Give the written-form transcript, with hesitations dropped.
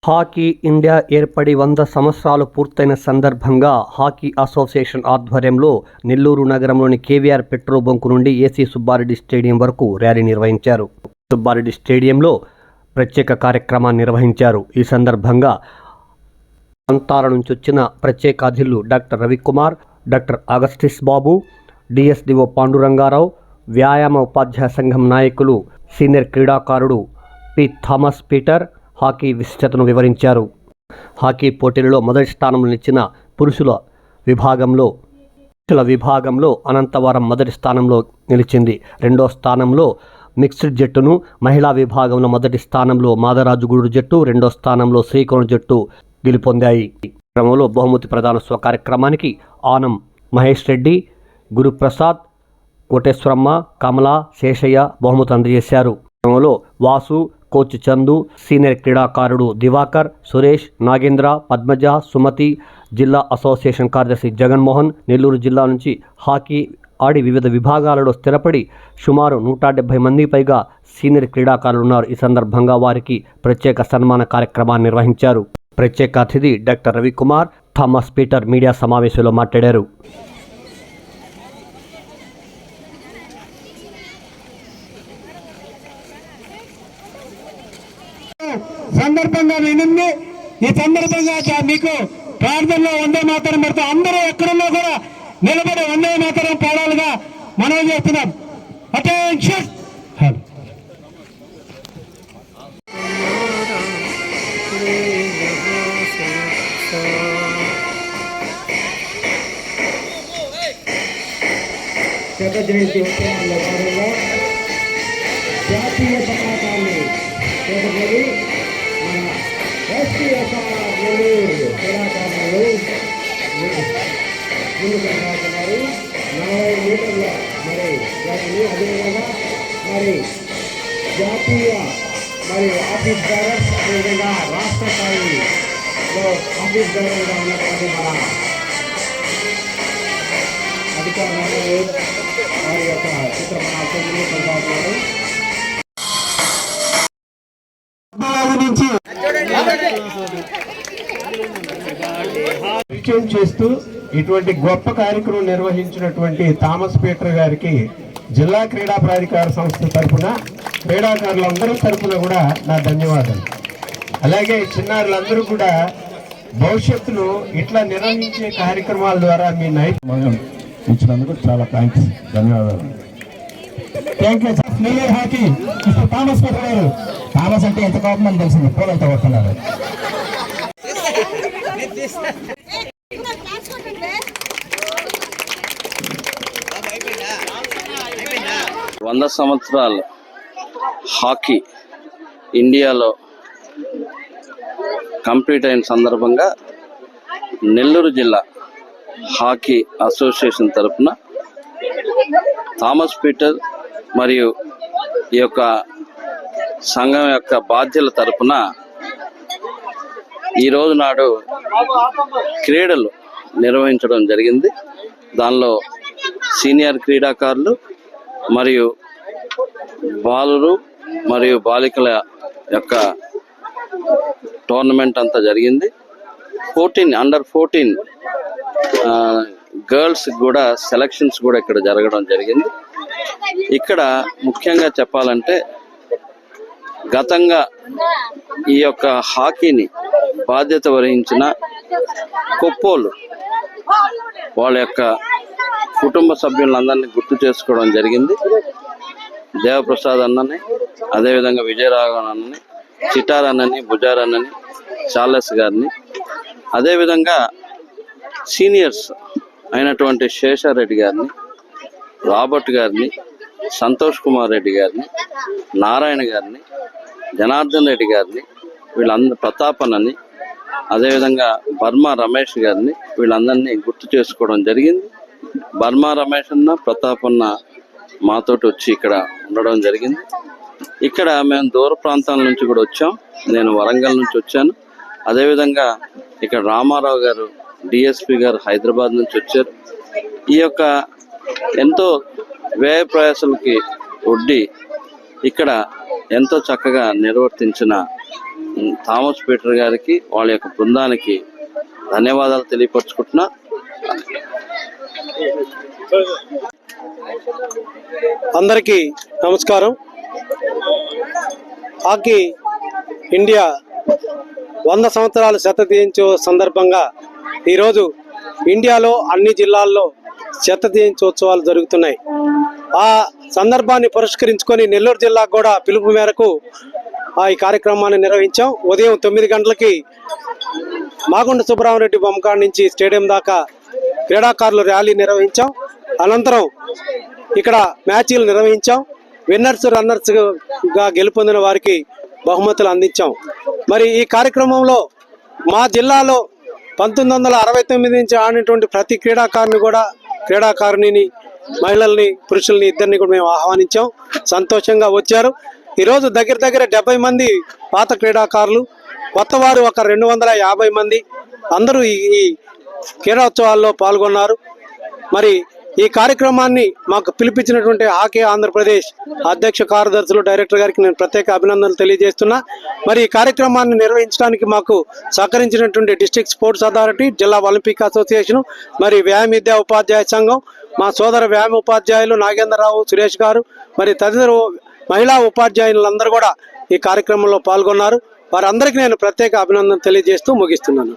Hockey India ఏర్పడి 100 సంవత్సరాలు పూర్తయిన సందర్భంగా హాకీ అసోసియేషన్ ఆధ్వర్యంలో నెల్లూరు నగరంలోని కేవీఆర్ పెట్రోల్ బంకు నుండి ఏసీ సుబ్బారెడ్డి స్టేడియం వరకు ర్యాలీ నిర్వహించారు. సుబ్బారెడ్డి స్టేడియంలో ప్రత్యేక కార్యక్రమాన్ని నిర్వహించారు. ఈ సందర్భంగా ప్రాంతాల నుంచి వచ్చిన ప్రత్యేక అతిథులు డాక్టర్ రవికుమార్, డాక్టర్ అగస్టిస్ బాబు, డిఎస్డిఓ పాండురంగారావు, వ్యాయామ ఉపాధ్యాయ సంఘం నాయకులు, సీనియర్ క్రీడాకారుడు పి థామస్ పీటర్ హాకీ విశిష్టతను వివరించారు. హాకీ పోటీలలో మొదటి స్థానంలో నిలిచిన పురుషుల విభాగంలో అనంతవరం మొదటి స్థానంలో నిలిచింది. రెండో స్థానంలో మిక్స్డ్ జట్టును, మహిళా విభాగంలో మొదటి స్థానంలో మాదరాజుగూడూరు జట్టు, రెండో స్థానంలో శ్రీకోణ జట్టు గెలుపొందాయి. క్రమంలో బహుమతి ప్రదానోత్సవ కార్యక్రమానికి ఆనం మహేష్ రెడ్డి, గురుప్రసాద్, కోటేశ్వరమ్మ, కమల, శేషయ్య బహుమతి అందజేశారు. క్రమంలో వాసు, కోచ్ చందు, సీనియర్ క్రీడాకారుడు దివాకర్, సురేష్, నాగేంద్ర, పద్మజ, సుమతి, జిల్లా అసోసియేషన్ కార్యదర్శి జగన్మోహన్, నెల్లూరు జిల్లా నుంచి హాకీ ఆడి వివిధ విభాగాలలో స్థిరపడి సుమారు 170 మందికి పైగా సీనియర్ క్రీడాకారులు ఉన్నారు. ఈ సందర్భంగా వారికి ప్రత్యేక సన్మాన కార్యక్రమాన్ని నిర్వహించారు. ప్రత్యేక అతిథి doctor Ravikumar, Thomas Peter media సమావేశంలో మాట్లాడారు. సందర్భంగా వినింది. ఈ సందర్భంగా మీకు ప్రార్థనలో వందే మాతరం పెడితే అందరూ ఎక్కడున్నా కూడా నిలబడి వందే మాతరం పాడాలుగా మనం చేస్తున్నాం. అటెన్షన్. శత జయంతి ఉత్సవాల్లో భాగంగా జాతీయ పతాకాన్ని చేపట్టి మన ఎస్టీఎస్ఆర్ నెల్లూరు క్రీడాకారులు ముందుకు రాస్తున్నారు. 40 మీటర్ల మరి అదేవిధంగా మరి జాతీయ మరి ఆఫీస్ బేరర్స్, అదేవిధంగా రాష్ట్ర స్థాయిలో ఆఫీస్ బేరర్గా ఉన్నటువంటి మన అధికారులు వారి యొక్క చిత్రపటాలు కొనసాగుతున్నారు. చేస్తూ ఇటువంటి గొప్ప కార్యక్రమం నిర్వహించినటువంటి థామస్ పీటర్ గారికి జిల్లా క్రీడా ప్రాధికార సంస్థ తరఫున, క్రీడాకారులందరి తరఫున కూడా నా ధన్యవాదాలు. అలాగే చిన్నారులందరూ కూడా భవిష్యత్తులో ఇట్లా నిర్వహించే కార్యక్రమాల ద్వారా మీ నైపుణ్యం ఇచ్చినందుకు చాలా థ్యాంక్స్, ధన్యవాదాలు. Thank you sir. Player hockey mister Thomas Peter గారు. థామస్ అంటే ఎంత కోపం అని తెలిసింది, పూలంతా వస్తున్నారు. 100 సంవత్సరాలు హాకీ ఇండియాలో కంప్లీట్ అయిన సందర్భంగా నెల్లూరు జిల్లా హాకీ అసోసియేషన్ తరఫున థామస్ పీటర్ మరియు ఈ యొక్క సంఘం యొక్క బాధ్యుల తరఫున ఈరోజు నాడు క్రీడలు నిర్వహించడం జరిగింది. దానిలో సీనియర్ క్రీడాకారులు మరియు బాలురు మరియు బాలికల యొక్క టోర్నమెంట్ అంతా జరిగింది. అండర్ 14 గర్ల్స్ కూడా సెలక్షన్స్ కూడా ఇక్కడ జరగడం జరిగింది. ఇక్కడ ముఖ్యంగా చెప్పాలంటే గతంగా ఈ యొక్క హాకీని బాధ్యత వహించిన కొప్పోలు వాళ్ళ యొక్క కుటుంబ సభ్యులందరినీ గుర్తు చేసుకోవడం జరిగింది. దేవప్రసాద్ అన్నని, అదేవిధంగా విజయరాఘవన్ అన్నని, చిటార్ అన్నని, బుజార్ అన్నని, చార్లెస్ గారిని, అదేవిధంగా సీనియర్స్ అయినటువంటి శేషారెడ్డి గారిని, రాబర్ట్ గారిని, సంతోష్ కుమార్ రెడ్డి గారిని, నారాయణ గారిని, జనార్దన్ రెడ్డి గారిని, వీళ్ళందరూ ప్రతాప్ అన్నని, అదేవిధంగా బర్మా రమేష్ గారిని, వీళ్ళందరినీ గుర్తు చేసుకోవడం జరిగింది. బర్మా రమేష్ అన్న, ప్రతాప్ అన్న మాతోటి వచ్చి ఇక్కడ ఉండడం జరిగింది. ఇక్కడ మేము దూర ప్రాంతాల నుంచి కూడా వచ్చాం. నేను వరంగల్ నుంచి వచ్చాను. అదేవిధంగా ఇక్కడ రామారావు గారు డిఎస్పి గారు హైదరాబాద్ నుంచి వచ్చారు. ఈ యొక్క ఎంతో వ్యయ ప్రయాసాలకి ఒడ్డి ఇక్కడ ఎంతో చక్కగా నిర్వర్తించిన థామస్ పీటర్ గారికి వాళ్ళ యొక్క బృందానికి ధన్యవాదాలు తెలియపరుచుకుంటున్నా. అందరికీ నమస్కారం. హాకీ ఇండియా 100 సంవత్సరాలు శతదించు సందర్భంగా ఈరోజు ఇండియాలో అన్ని జిల్లాల్లో శతదించోత్సవాలు జరుగుతున్నాయి. ఆ సందర్భాన్ని పురస్కరించుకొని నెల్లూరు జిల్లాకు కూడా పిలుపు మేరకు ఈ కార్యక్రమాన్ని నిర్వహించాం. ఉదయం 9 గంటలకి మాగుంట సుబ్బరామరెడ్డి బొమ్మకాడ నుంచి స్టేడియం దాకా క్రీడాకారులు ర్యాలీ నిర్వహించాం. అనంతరం ఇక్కడ మ్యాచ్లు నిర్వహించాం. విన్నర్స్ రన్నర్స్ గా గెలుపొందిన వారికి బహుమతులు అందించాం. మరి ఈ కార్యక్రమంలో మా జిల్లాలో 1969 నుంచి ఆడినటువంటి ప్రతి క్రీడాకారుని మహిళల్ని పురుషుల్ని ఇద్దరిని కూడా మేము ఆహ్వానించాం. సంతోషంగా వచ్చారు. ఈరోజు దగ్గర 70 మంది పాత క్రీడాకారులు, కొత్త వారు ఒక 250 మంది అందరూ ఈ క్రీడోత్సవాల్లో పాల్గొన్నారు. మరి ఈ కార్యక్రమాన్ని మాకు పిలిపించినటువంటి హాకీ ఆంధ్రప్రదేశ్ అధ్యక్ష కార్యదర్శులు, డైరెక్టర్ గారికి నేను ప్రత్యేక అభినందనలు తెలియజేస్తున్నా. మరి ఈ కార్యక్రమాన్ని నిర్వహించడానికి మాకు సహకరించినటువంటి డిస్ట్రిక్ట్ స్పోర్ట్స్ అథారిటీ, జిల్లా ఒలింపిక్ అసోసియేషన్, మరి వ్యాయామ విద్యా ఉపాధ్యాయ సంఘం, మా సోదర వ్యాయామ ఉపాధ్యాయులు నాగేంద్రరావు, సురేష్ గారు, మరి తదితర మహిళా ఉపాధ్యాయులందరూ కూడా ఈ కార్యక్రమంలో పాల్గొన్నారు. వారందరికీ నేను ప్రత్యేక అభినందనలు తెలియజేస్తూ ముగిస్తున్నాను.